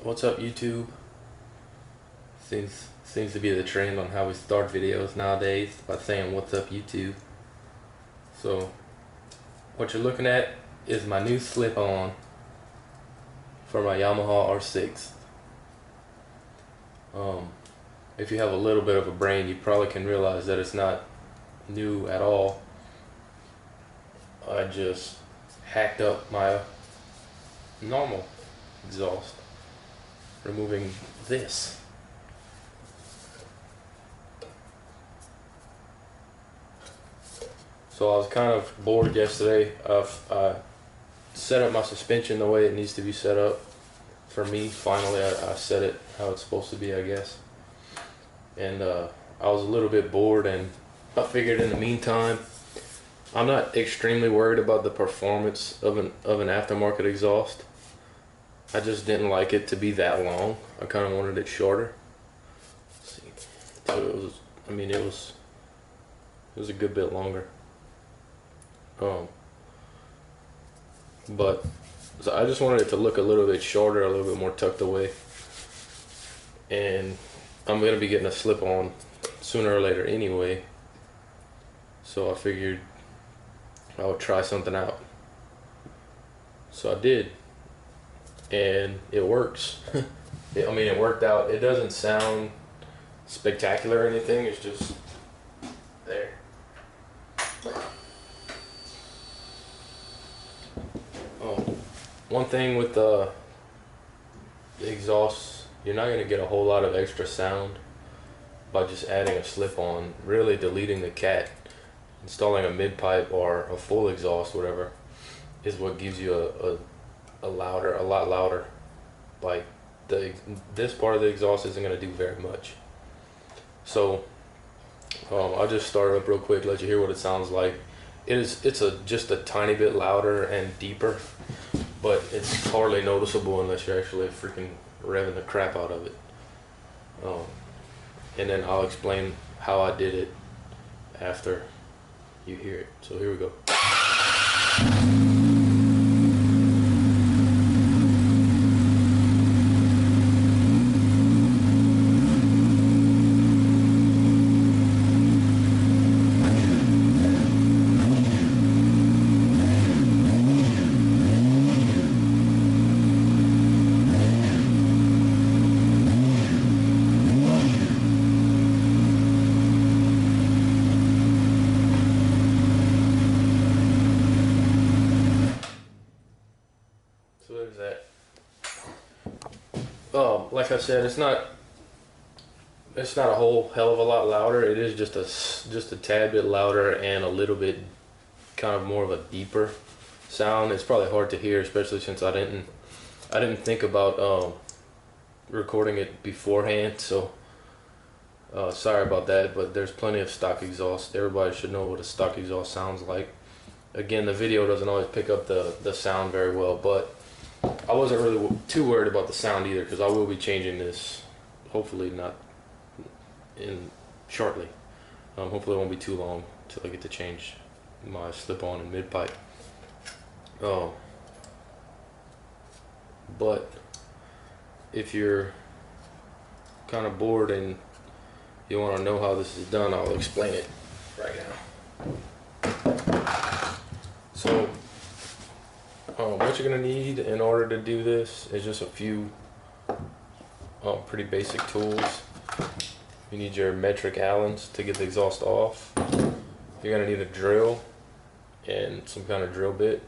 What's up, YouTube? Seems to be the trend on how we start videos nowadays by saying what's up, YouTube. So what you're looking at is my new slip-on for my Yamaha R6. If you have a little bit of a brain, you probably can realize that it's not new at all. I just hacked up my normal exhaust, removing this. So I was kind of bored yesterday. I set up my suspension the way it needs to be set up for me. Finally, I set it how it's supposed to be, I guess. And I was a little bit bored, and I figured in the meantime, I'm not extremely worried about the performance of an aftermarket exhaust. I just didn't like it to be that long. I kind of wanted it shorter. Let's see. So it was, it was a good bit longer. But so I just wanted it to look a little bit shorter, a little bit more tucked away. And I'm gonna be getting a slip-on sooner or later anyway. So I figured I would try something out. So I did. And it works. It worked out. It doesn't sound spectacular or anything. It's just there. One thing with the exhaust, you're not going to get a whole lot of extra sound by just adding a slip-on. Really, deleting the cat, installing a mid-pipe or a full exhaust, whatever, is what gives you a lot louder. Like this part of the exhaust isn't going to do very much. So I'll just start up real quick, let you hear what it sounds like. It's just a tiny bit louder and deeper, but it's hardly noticeable unless you're actually freaking revving the crap out of it. And then I'll explain how I did it after you hear it. So here we go. So there's that. Like I said, it's not a whole hell of a lot louder. It is just a tad bit louder and a little bit kind of more of a deeper sound. It's probably hard to hear, especially since I didn't think about recording it beforehand. So sorry about that, but there's plenty of stock exhaust. Everybody should know what a stock exhaust sounds like. Again, the video doesn't always pick up the sound very well, but I wasn't really too worried about the sound either, because I will be changing this, hopefully not shortly. Hopefully it won't be too long till I get to change my slip-on and mid-pipe. But if you're kind of bored and you want to know how this is done, I'll explain it right now. So what you're going to need in order to do this is just a few pretty basic tools. You need your metric Allens to get the exhaust off. You're going to need a drill and some kind of drill bit.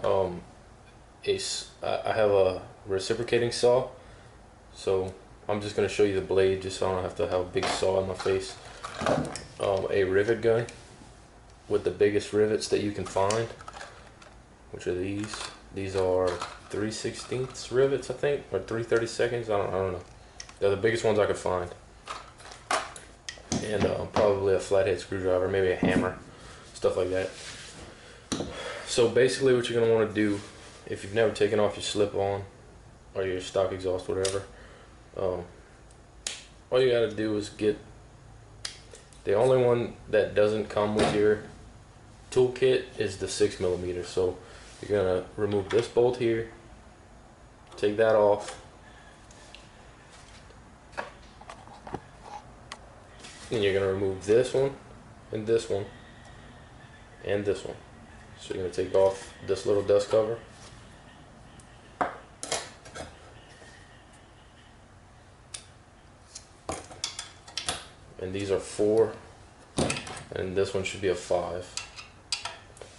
I have a reciprocating saw, so I'm just going to show you the blade just so I don't have to have a big saw in my face. A rivet gun with the biggest rivets that you can find, which are these. These are 3/16 rivets, I think, or 3/32. I don't know. They're the biggest ones I could find. And probably a flathead screwdriver, maybe a hammer, stuff like that. So basically what you're going to want to do, if you've never taken off your slip-on or your stock exhaust, whatever, all you got to do is get the only one that doesn't come with your toolkit is the 6mm. So you're gonna remove this bolt here, take that off. And you're gonna remove this one, and this one, and this one. So you're gonna take off this little dust cover. And these are 4, and this one should be a 5.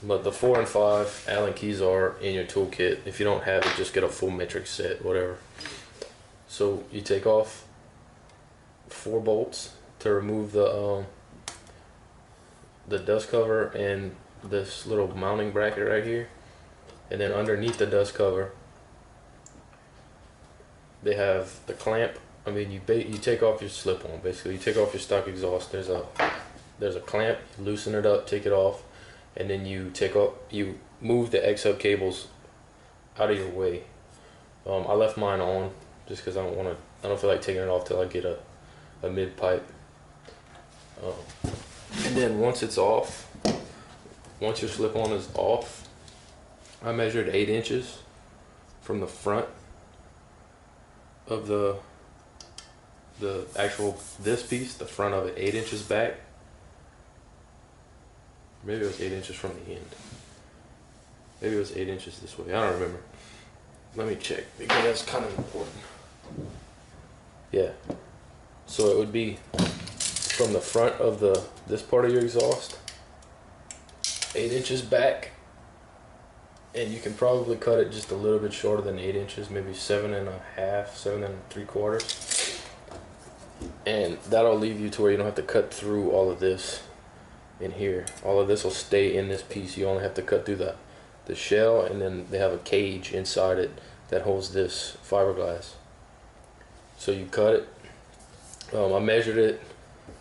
But the 4 and 5 Allen keys are in your toolkit. If you don't have it, just get a full metric set, whatever. So you take off 4 bolts to remove the dust cover and this little mounting bracket right here. And then underneath the dust cover, they have the clamp. I mean, you take off your slip-on. Basically, you take off your stock exhaust. There's a clamp. You loosen it up, take it off, and then you move the X-hub cables out of your way. I left mine on just because I don't feel like taking it off till I get a mid pipe. And then once it's off, once your slip-on is off, I measured 8 inches from the front of the actual, this piece, the front of it, 8 inches back. Maybe it was 8 inches from the end. Maybe it was 8 inches this way. I don't remember. Let me check because that's kind of important. Yeah. So it would be from the front of this part of your exhaust, 8 inches back, and you can probably cut it just a little bit shorter than 8 inches, maybe 7.5, 7 3/4. And that'll leave you to where you don't have to cut through all of this in here. All of this will stay in this piece. You only have to cut through the shell, and then they have a cage inside it that holds this fiberglass. So you cut it. I measured it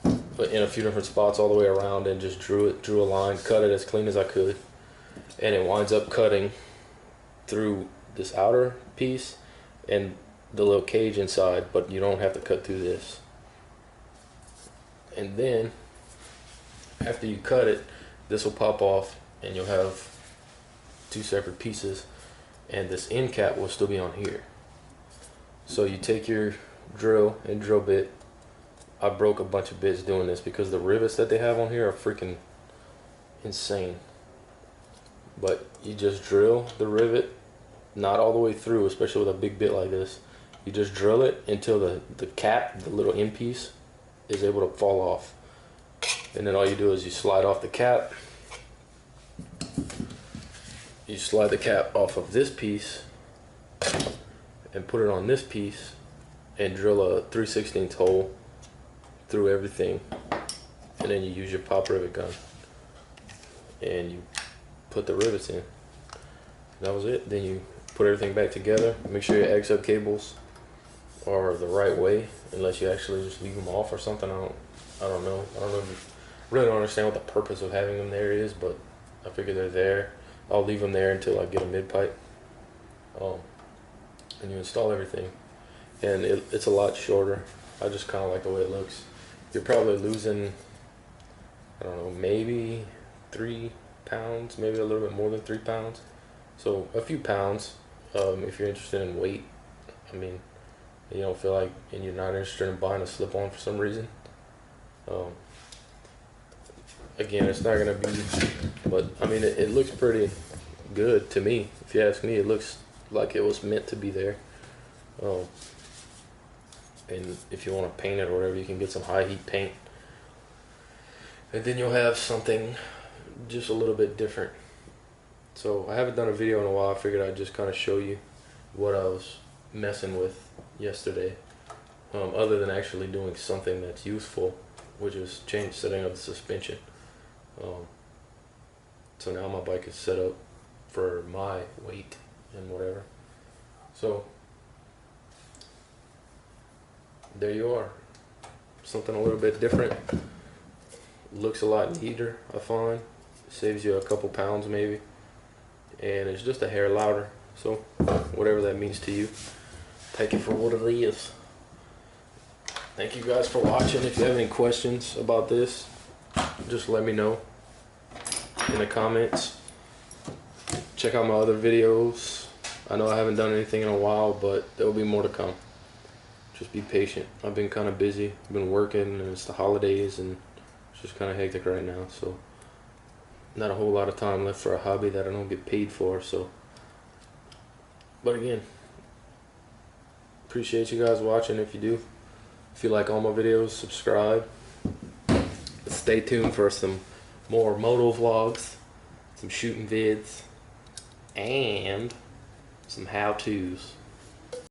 in a few different spots all the way around and just drew a line, cut it as clean as I could, and it winds up cutting through this outer piece and the little cage inside, but you don't have to cut through this. And then after you cut it, this will pop off and you'll have 2 separate pieces, and this end cap will still be on here. So you take your drill and drill bit. I broke a bunch of bits doing this because the rivets that they have on here are freaking insane. But you just drill the rivet, not all the way through, especially with a big bit like this. You just drill it until the cap, the little end piece, is able to fall off. And then all you do is you slide off the cap. You slide the cap off of this piece and put it on this piece and drill a 3/16 hole through everything. And then you use your pop rivet gun and you put the rivets in. That was it. Then you put everything back together. Make sure your X-hub cables are the right way, unless you actually just leave them off or something. I don't know. Really don't understand what the purpose of having them there is, but I figure they're there. I'll leave them there until I get a mid pipe. And you install everything, and it's a lot shorter. I just kind of like the way it looks. You're probably losing, I don't know, maybe 3 pounds, maybe a little bit more than 3 pounds. So a few pounds, if you're interested in weight. I mean, you don't feel like, and you're not interested in buying a slip-on for some reason. Again, it's not gonna be, but I mean, it looks pretty good to me. If you ask me, it looks like it was meant to be there. And if you want to paint it or whatever, you can get some high heat paint, and then you'll have something just a little bit different. So I haven't done a video in a while. I figured I'd just kind of show you what I was messing with yesterday, other than actually doing something that's useful, which is setting up the suspension. So now my bike is set up for my weight and whatever. So there you are. Something a little bit different. Looks a lot neater, I find. Saves you a couple pounds maybe. And it's just a hair louder. So whatever that means to you, take it for what it is. Thank you guys for watching. If you have any questions about this, just let me know in the comments. Check out my other videos. I know I haven't done anything in a while, but there will be more to come. Just be patient. I've been kind of busy. I've been working, and it's the holidays, and it's just kind of hectic right now. So not a whole lot of time left for a hobby that I don't get paid for. So, but again, appreciate you guys watching. If you do, if you like all my videos, subscribe. Stay tuned for some more moto vlogs, some shooting vids, and some how-tos.